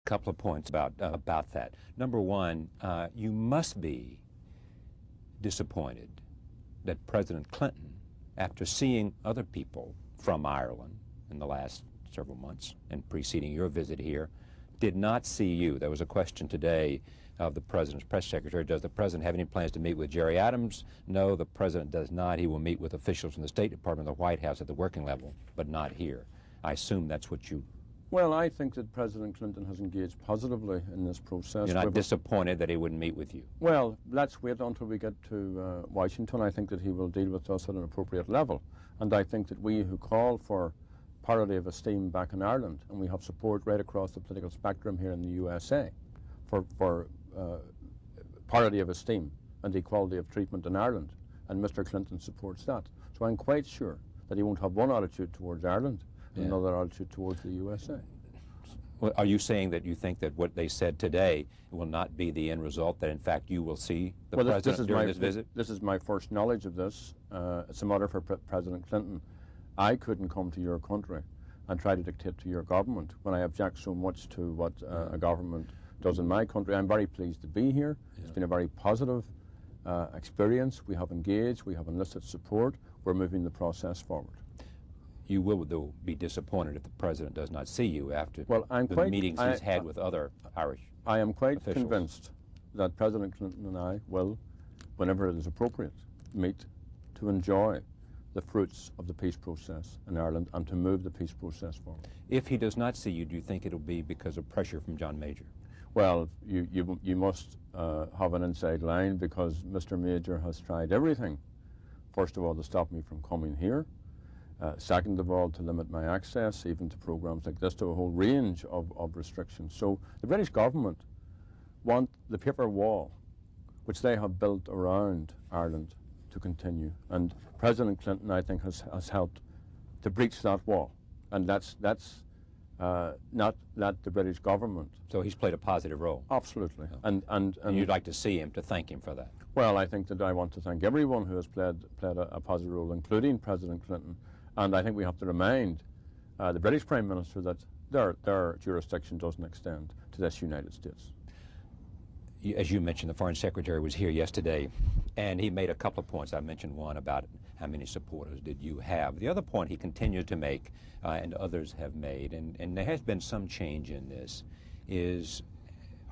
couple of points about that. Number one, you must be disappointed that President Clinton, after seeing other people from Ireland in the last several months and preceding your visit here, did not see you. There was a question today of the President's press secretary. Does the President have any plans to meet with Gerry Adams? No, the President does not. He will meet with officials from the State Department and the White House at the working level, but not here. I assume that's what you... Well, I think that President Clinton has engaged positively in this process. You're not disappointed that he wouldn't meet with you? Well, let's wait until we get to Washington. I think that he will deal with us at an appropriate level. And I think that we who call for parity of esteem back in Ireland, and we have support right across the political spectrum here in the USA for parity of esteem and equality of treatment in Ireland, and Mr. Clinton supports that. So I'm quite sure that he won't have one attitude towards Ireland and another attitude towards the USA. Well, are you saying that you think that what they said today will not be the end result, that in fact you will see the President during this visit? This is my first knowledge of this. It's a matter for President Clinton. I couldn't come to your country and try to dictate to your government when I object so much to what a government does in my country. I'm very pleased to be here. Yeah. It's been a very positive experience. We have engaged, we have enlisted support. We're moving the process forward. You will, though, be disappointed if the President does not see you after the meetings he's had with other Irish I am quite officials. Convinced that President Clinton and I will, whenever it is appropriate, meet to enjoy the fruits of the peace process in Ireland and to move the peace process forward. If he does not see you, do you think it'll be because of pressure from John Major? Well, you must have an inside line, because Mr. Major has tried everything. First of all, to stop me from coming here. Second of all, to limit my access even to programs like this, to a whole range of restrictions. So the British government want the paper wall, which they have built around Ireland, to continue. And President Clinton, I think, has helped to breach that wall. And that's not let the British government. So he's played a positive role? Absolutely. Yeah. And you'd like to see him, to thank him for that? Well, I think that I want to thank everyone who has played a positive role, including President Clinton. And I think we have to remind the British Prime Minister that their jurisdiction doesn't extend to this United States. As you mentioned, the Foreign Secretary was here yesterday, and he made a couple of points. I mentioned one about how many supporters did you have. The other point he continued to make, and others have made, and there has been some change in this, is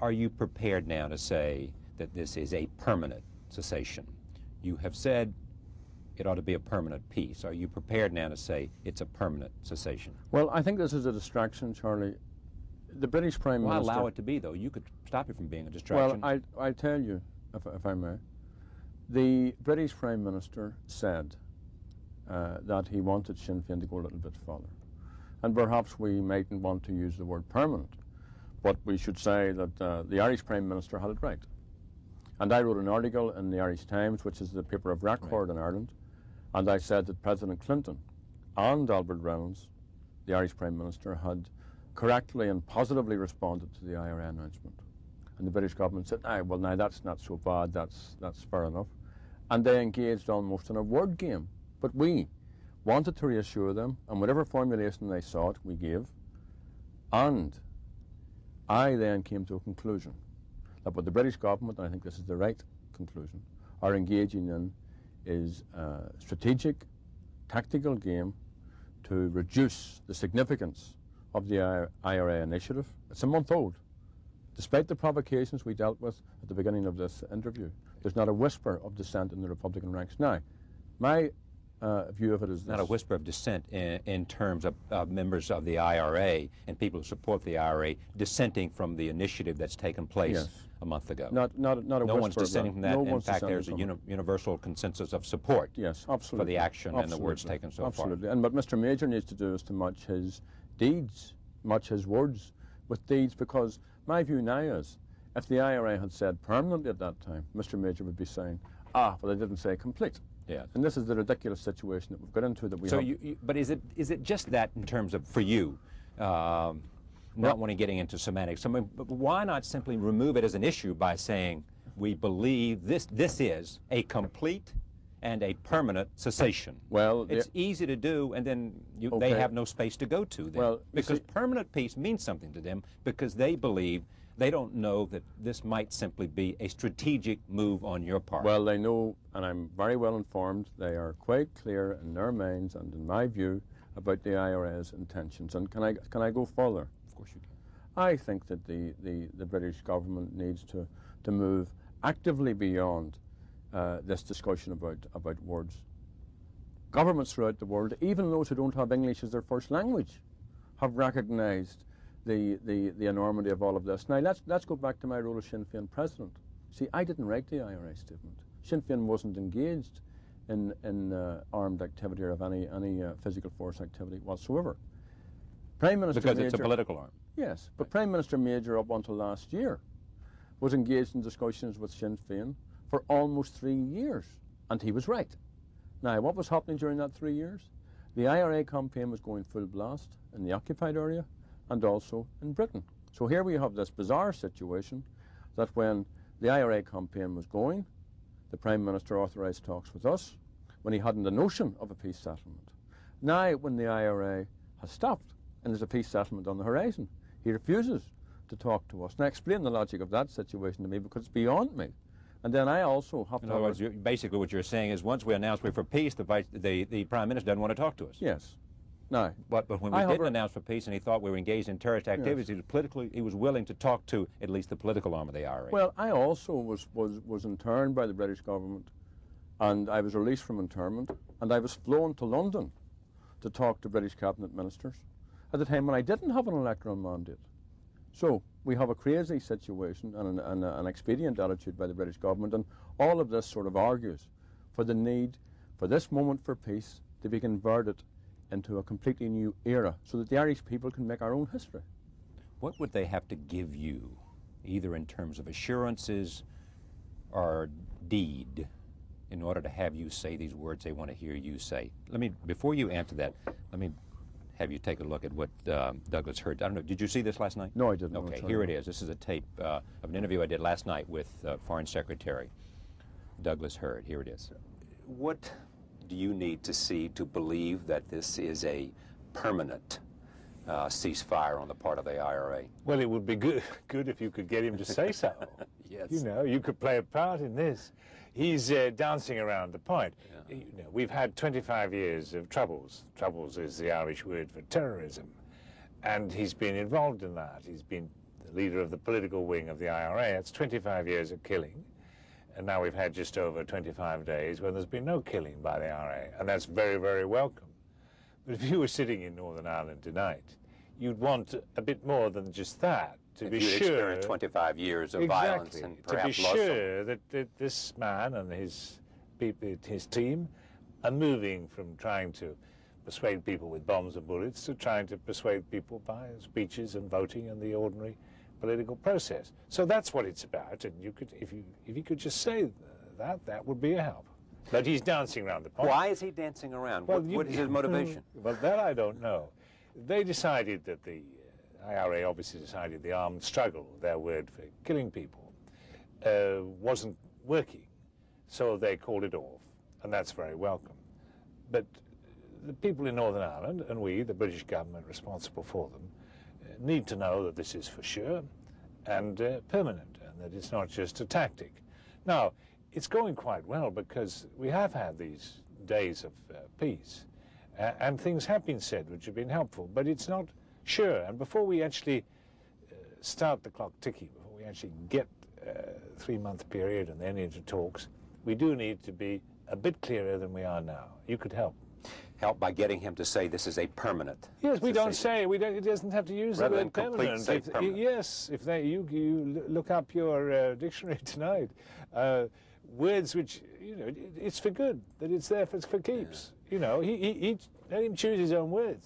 are you prepared now to say that this is a permanent cessation? You have said it ought to be a permanent peace. Are you prepared now to say it's a permanent cessation? Well, I think this is a distraction, Charlie. The British Prime Minister... Why allow it to be, though? You could stop it from being a distraction. Well, I'll tell you, if I may. The British Prime Minister said that he wanted Sinn Féin to go a little bit further. And perhaps we mightn't want to use the word permanent, but we should say that the Irish Prime Minister had it right. And I wrote an article in the Irish Times, which is the paper of record in Ireland, and I said that President Clinton and Albert Reynolds, the Irish Prime Minister, had correctly and positively responded to the IRA announcement. And the British government said, well, now that's not so bad, that's fair enough. And they engaged almost in a word game. But we wanted to reassure them, and whatever formulation they sought, we gave. And I then came to a conclusion that what the British government, and I think this is the right conclusion, are engaging in is a strategic, tactical game to reduce the significance of the IRA initiative. It's a month old. Despite the provocations we dealt with at the beginning of this interview, there's not a whisper of dissent in the Republican ranks. Now, my view of it is this. Not a whisper of dissent in terms of members of the IRA and people who support the IRA dissenting from the initiative that's taken place a month ago. Not a whisper. No one's dissenting from that. In fact, there's a universal consensus of support absolutely. For the action and the words taken so far. Absolutely. And what Mr. Major needs to do is to match his deeds, match his words with deeds, because my view now is if the IRA had said permanently at that time, Mr. Major would be saying, well, they didn't say complete. Yeah. And this is the ridiculous situation that we've got into that we have. So but is it just that in terms of, for you, not wanting getting into semantics, I mean, but why not simply remove it as an issue by saying we believe this is a complete and a permanent cessation. Well, it's easy to do, and then they have no space to go to then. Well, because permanent peace means something to them, because they believe, they don't know that this might simply be a strategic move on your part. Well, they know, and I'm very well informed, they are quite clear in their minds and in my view about the IRA's intentions. And can I go further? Of course you can. I think that the British government needs to move actively beyond this discussion about words. Governments throughout the world, even those who don't have English as their first language, have recognised the enormity of all of this. Now let's go back to my role as Sinn Féin president. See, I didn't write the IRA statement. Sinn Féin wasn't engaged in armed activity or of any physical force activity whatsoever. Prime Minister because Major, it's a political arm. Yes, but Prime Minister Major up until last year was engaged in discussions with Sinn Féin for almost 3 years, and he was right. Now, what was happening during that 3 years? The IRA campaign was going full blast in the occupied area and also in Britain. So here we have this bizarre situation that when the IRA campaign was going, the Prime Minister authorised talks with us when he hadn't a notion of a peace settlement. Now, when the IRA has stopped and there's a peace settlement on the horizon, he refuses to talk to us. Now, explain the logic of that situation to me, because it's beyond me. And then I also have to... In other words, basically what you're saying is once we announce we're for peace, the Prime Minister doesn't want to talk to us. Yes. No. But when we didn't announce for peace and he thought we were engaged in terrorist activities, yes, he was willing to talk to at least the political arm of the IRA. Well, I also was interned by the British government, and I was released from internment, and I was flown to London to talk to British cabinet ministers at the time when I didn't have an electoral mandate. So we have a crazy situation and an expedient attitude by the British government, and all of this sort of argues for the need for this moment for peace to be converted into a completely new era so that the Irish people can make our own history. What would they have to give you, either in terms of assurances or deed, in order to have you say these words they want to hear you say? Before you answer that, let me have you take a look at what Douglas Hurd, I don't know, did you see this last night? No, I didn't. Okay, here it is. This is a tape of an interview I did last night with Foreign Secretary Douglas Hurd. Here it is. What do you need to see to believe that this is a permanent ceasefire on the part of the IRA? Well, it would be good if you could get him to say so. Yes. You know, you could play a part in this. He's dancing around the point. Yeah. You know, we've had 25 years of troubles. Troubles is the Irish word for terrorism. And he's been involved in that. He's been the leader of the political wing of the IRA. It's 25 years of killing. And now we've had just over 25 days when there's been no killing by the IRA. And that's very, very welcome. But if you were sitting in Northern Ireland tonight, you'd want a bit more than just that. To be sure, experienced 25 years of violence and perhaps to be sure that this man and his people, his team, are moving from trying to persuade people with bombs and bullets to trying to persuade people by speeches and voting and the ordinary political process. So that's what it's about. And you could, if you could just say that would be a help. But he's dancing around the point. Why is he dancing around? Well, what is his motivation? Well, that I don't know. They decided that the IRA obviously decided the armed struggle, their word for killing people, wasn't working. So they called it off, and that's very welcome. But the people in Northern Ireland, and we, the British government responsible for them, need to know that this is for sure and permanent, and that it's not just a tactic. Now, it's going quite well because we have had these days of peace, and things have been said which have been helpful, but it's not sure. And before we actually start the clock ticking, before we actually get a 3-month period and then into talks, we do need to be a bit clearer than we are now. You could help. Help by getting him to say this is a permanent. Yes, we don't say, it doesn't have to use the word permanent. Say permanent. Yes, if you look up your dictionary tonight, words which, you know, it's for good, that it's there for keeps. Yeah. You know, let him choose his own words.